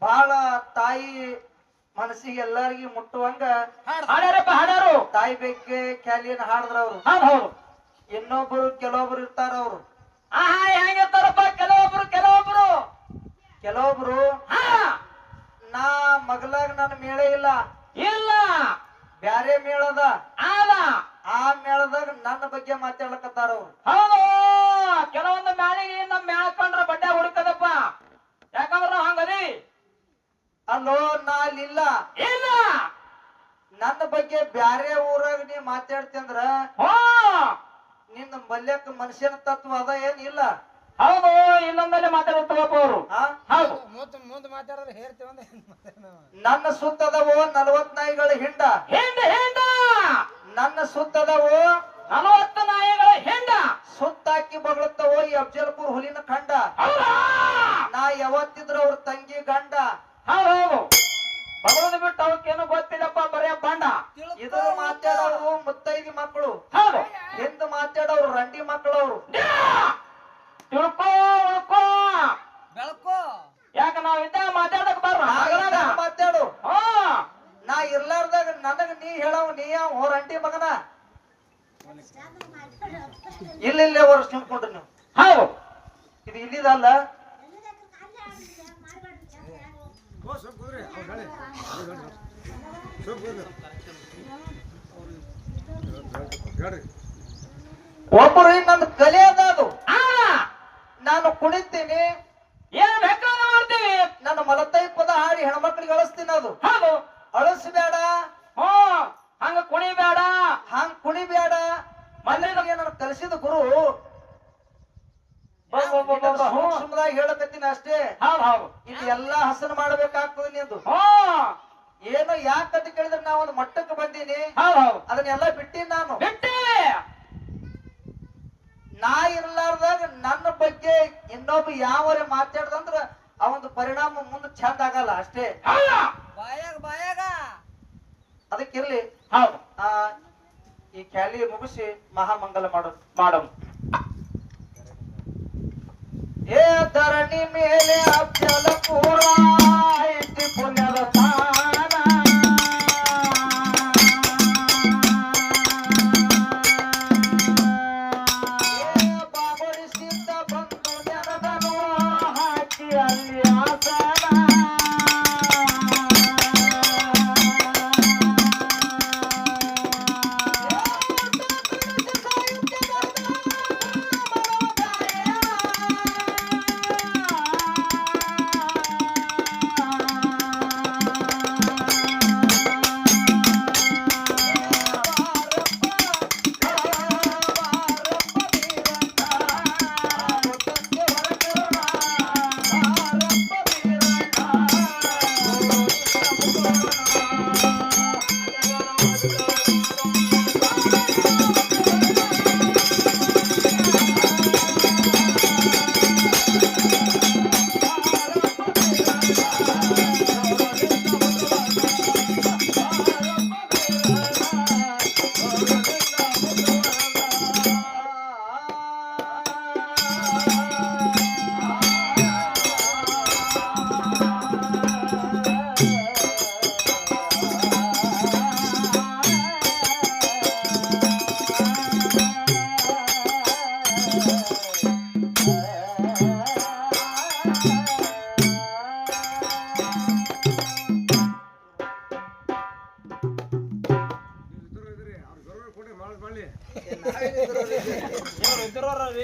ಬಹಳ ತಾಯಿ ಮನಸ್ಸಿಗೆ ಎಲ್ಲರಿಗೂ ಮುಟ್ಟುವಂಗ ಹಾಡ್ಯಾರಪ್ಪ ಹಾಡ್ಯಾರು. ತಾಯಿ ಬಗ್ಗೆ ಕ್ಯಾಲಿಯನ್ ಹಾಡಿದ್ರ ಅವ್ರು. ಹೌದು ಇನ್ನೊಬ್ರು ಕೆಲವೊಬ್ರು ಇರ್ತಾರ ಅವ್ರು. ಹೆಂಗಿರ್ತಾರಪ್ಪ ಕೆಲವೊಬ್ರು ನಾ ಮಗಲಾಗ ನನ್ನ ಮೇಳೆ ಇಲ್ಲ ಇಲ್ಲ ಬ್ಯಾರೆ ಮೇಳದ ಆದ ಆ ಮೇಳದಾಗ ನನ್ನ ಬಗ್ಗೆ ಮಾತಾಡ್ಲಕತ್ತಾರ ಅವ್ರು. ಹೌದು ಕೆಲವೊಂದು ಮ್ಯಾಳಿಗೆ ನಮ್ಮ ಮ್ಯಾಳ್ಕೊಂಡ್ರ ಬಡ್ಡೆ ಹುಡುಕದಪ್ಪ. ಯಾಕಂದ್ರ ನಾವ್ ಹಂಗದಿ ಅಲ್ಲೋ ನಾ ಅಲ್ಲಿಲ್ಲ ಇಲ್ಲ ನನ್ನ ಬಗ್ಗೆ ಬ್ಯಾರೆ ಊರಾಗ ನೀ ಮಾತಾಡ್ತಂದ್ರ ಹೋ ನಿನ್ನ ಮಲ್ಯಕ್ ಮನುಷ್ಯನ ತತ್ವ ಅದ ಏನಿಲ್ಲ. ಹೌದು ಇನ್ನೊಂದಲ್ಲಿ ಮಾತಾಡುತ್ತವಪ್ಪ ಅವರು. ಹೌದು ಮುಂದೆ ಮಾತಾಡಿದ್ರೆ ಹೇಳ್ತೇವಂದ ನನ್ನ ಸುತ್ತದವು 40 ನಾಯಿಗಳ ಹಿಂಡ ಹಿಂಡ ನನ್ನ ಸುತ್ತದವು 40 ನಾಯಿಗಳ ಹಿಂಡ ಸುತ್ತಾಕಿ ಬಗಳುತ್ತವೋ ಈ ಅಫ್ಜಲ್ಪುರ್ ಹುಲಿನ ಖಂಡ. ನಾ ಯಾವತ್ತಿದ್ರು ಅವ್ರ ತಂಗಿ ಗಂಡ. ಹೌದು ಬಗಳದು ಬಿಟ್ಟು ಅವಕ್ಕೇನು ಗೊತ್ತಿಲ್ಲಪ್ಪ ಬರೇ ಬಂಡ. ಇದ್ರ ಮಾತಾಡೋರು ಮುತ್ತೈದಿ ಮಕ್ಕಳು, ಹೌದು ಹಿಂದ್ ಮಾತಾಡೋರು ರಂಡಿ ಮಕ್ಕಳು ಅವ್ರು. ತಿಳ್ಕೋ ಉಳ್ಕೋ ಬೆಳಕೋ ಯಾಕ ನಾವ್ ಇದ್ದಾಗ ಮಾತಾಡಕ್ ಮಾತಾಡು. ಹಾ ನಾ ಇರ್ಲಾರ್ದಾಗ ನನಗ ನೀ ಹೇಳವ್ ನೀ ಯಾವ ರಂಡಿ ಮಗನ ಇಲ್ಲಿಲ್ಲೇ ವರ್ಷ ನಿಂತ್ಕೊಂಡ್ರಿ ನೀವು. ಹೌದು ಇದು ಇಲ್ಲಿದಲ್ಲ. ಒಬ್ಬರು ಇನ್ನೊಂದು ಕಲೆ ಅದ ಅದು. ನಾನು ಕುಣಿತೀನಿ ಏನ್ ಬೇಕಾದ ಮಾಡ್ತೀವಿ. ನನ್ನ ಮಲತೈ ಪದ ಹಾಡಿ ಹೆಣ್ಮಕ್ಳಿಗೆ ಅಳಿಸ್ತೀನಿ. ಅದು ಹೌದು ಅಳಿಸ್ಬೇಡ, ಹಂಗ ಕುಣಿಬೇಡ, ಹಂಗ್ ಕುಣಿಬೇಡ. ಮಲ್ಲಿಗೆ ನಾನು ಕಲಿಸಿದ ಗುರು ಸೂಕ್ಷ್ಮದಾಗ ಹೇಳಕತ್ತೀನಿ ಅಷ್ಟೇ. ಹೌದು ಇದು ಎಲ್ಲಾ ಹಸನ ಮಾಡ್ಬೇಕಾಗ್ತದೆ ನಿಂದು. ಏನು ಯಾಕಂತ ಕೇಳಿದ್ರೆ ನಾ ಒಂದು ಮಟ್ಟಕ್ಕೆ ಬಂದೀನಿ, ಅದನ್ನೆಲ್ಲ ಬಿಟ್ಟಿನಿ ನಾನು. ನಾ ಇರ್ಲಾರ್ದಾಗ ನನ್ನ ಬಗ್ಗೆ ಇನ್ನೊಬ್ಬ ಯಾವರೇ ಮಾತಾಡ್ದಂದ್ರ ಅವಂದು ಪರಿಣಾಮ ಮುಂದೆ ಚಂದ ಆಗಲ್ಲ ಅಷ್ಟೇ. ಬಾಯಾಗ ಅದಕ್ಕಿರ್ಲಿ. ಹೌದು ಈ ಕ್ಯಾಲಿ ಮುಗಿಸಿ ಮಹಾಮಂಗಲ ಮಾಡೋದು. ಏ ಧರಣಿ ಮೇಲೆ ಅಫ್ಜಲ ಪೂರ ಐತಿ ಪುಣ್ಯದ ಸ್ಥಾನ. ಬಾಬರಿಸಿದ್ದ ಬಂದು ಜನದನು ಹಾಕಿ ಅಲ್ಲಿ ಆಸನ. ಇದ್ರವ್ರಿ